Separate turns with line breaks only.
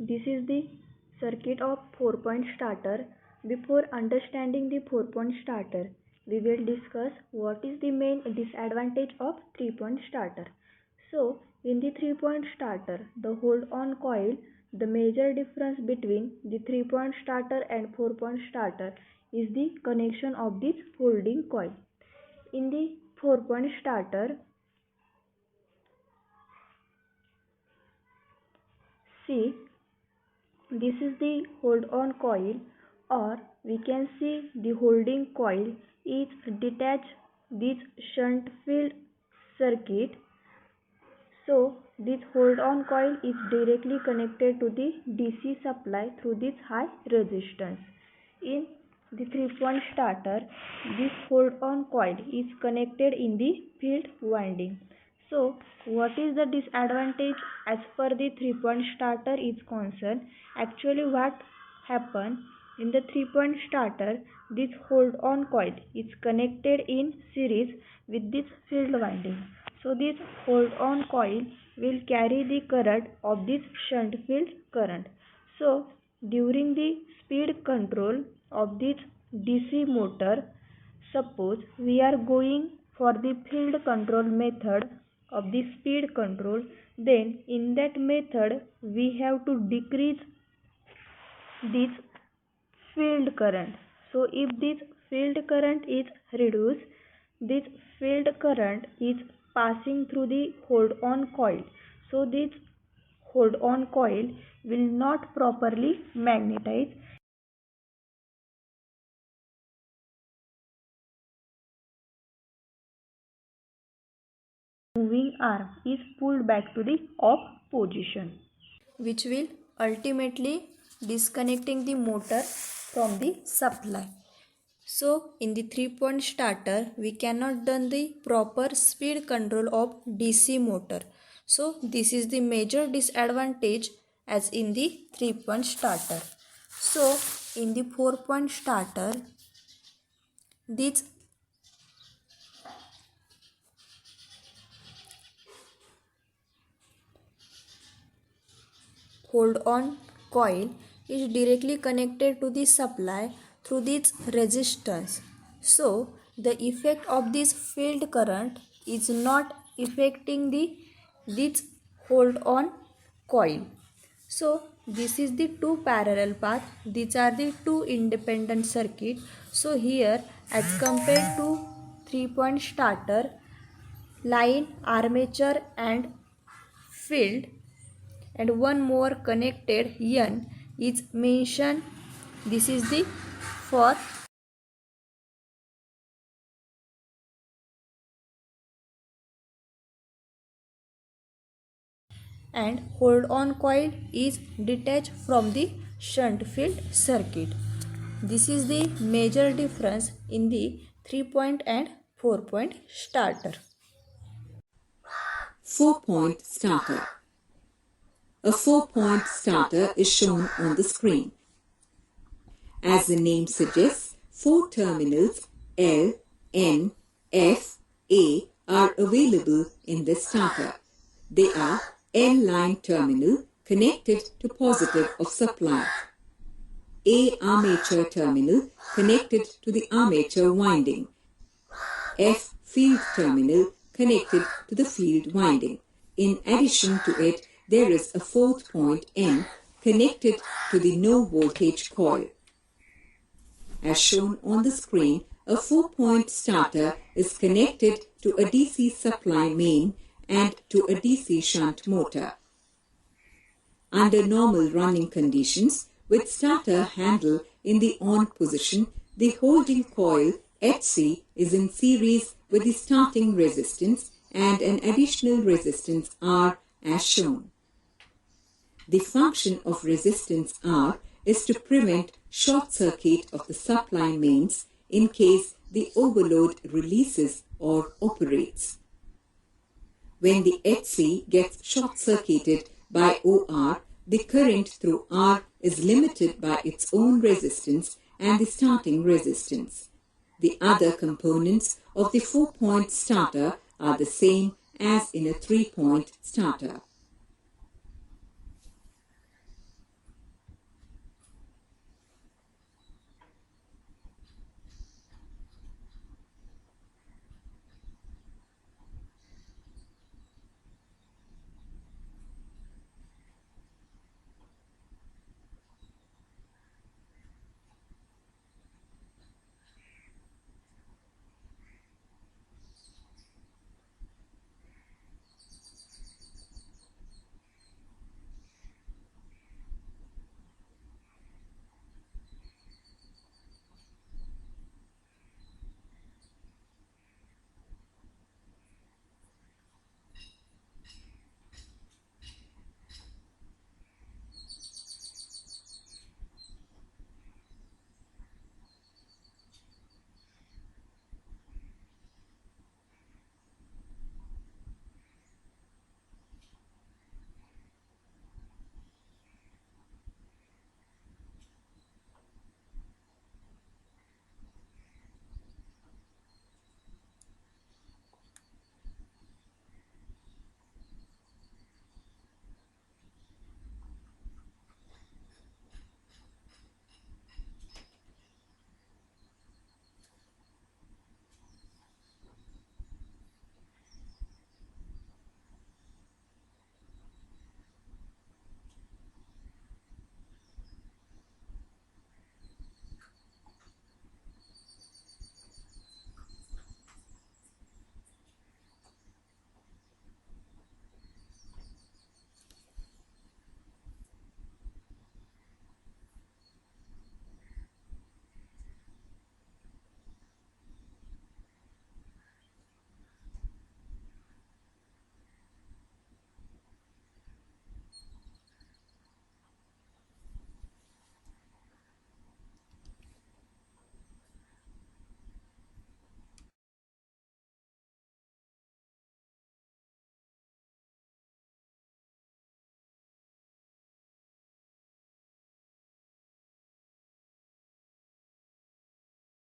this is the circuit of 4-point starter. Before understanding the 4-point starter, we will discuss what is the main disadvantage of 3-point starter. So, in the 3-point starter, the hold-on coil, the major difference between the 3-point starter and 4-point starter is the connection of this holding coil. In the 4-point starter, see, this is the hold-on coil, or we can see the holding coil is detached this shunt field circuit. So this hold-on coil is directly connected to the DC supply through this high resistance. In the 3-point starter, this hold-on coil is connected in the field winding. So what is the disadvantage as per the 3-point starter is concerned? Actually what happens in the 3-point starter, this hold-on coil is connected in series with this field winding. So this hold-on coil will carry the current of this shunt field current. So during the speed control of this DC motor, suppose we are going for the field control method of the speed control, then in that method we have to decrease this field current. So if this field current is reduced, this field current is passing through the hold-on coil. So this hold-on coil will not properly magnetize. Moving arm is pulled back to the off position, which will ultimately disconnecting the motor from the supply. So in the 3-point starter, we cannot done the proper speed control of DC motor. So this is the major disadvantage as in the 3-point starter. So in the 4-point starter, this hold-on coil is directly connected to the supply through this resistance. So the effect of this field current is not affecting this hold-on coil. So this is the two parallel path. These are the two independent circuit. So here as compared to 3-point starter, line, armature and field and one more connected N is mentioned. This is the for and hold-on coil is detached from the shunt field circuit. This is the major difference in the 3-point and 4-point starter.
4-point starter. A 4-point starter is shown on the screen. As the name suggests, 4 terminals L, N, F, A are available in this starter. They are L-line terminal connected to positive of supply, A armature terminal connected to the armature winding, F field terminal connected to the field winding. In addition to it, there is a 4th point N connected to the no voltage coil. As shown on the screen, a 4-point starter is connected to a DC supply main and to a DC shunt motor. Under normal running conditions, with starter handle in the on position, the holding coil HC is in series with the starting resistance and an additional resistance R as shown. The function of resistance R is to prevent short circuit of the supply mains in case the overload releases or operates. When the HC gets short circuited by OR, the current through R is limited by its own resistance and the starting resistance. The other components of the 4-point starter are the same as in a 3-point starter.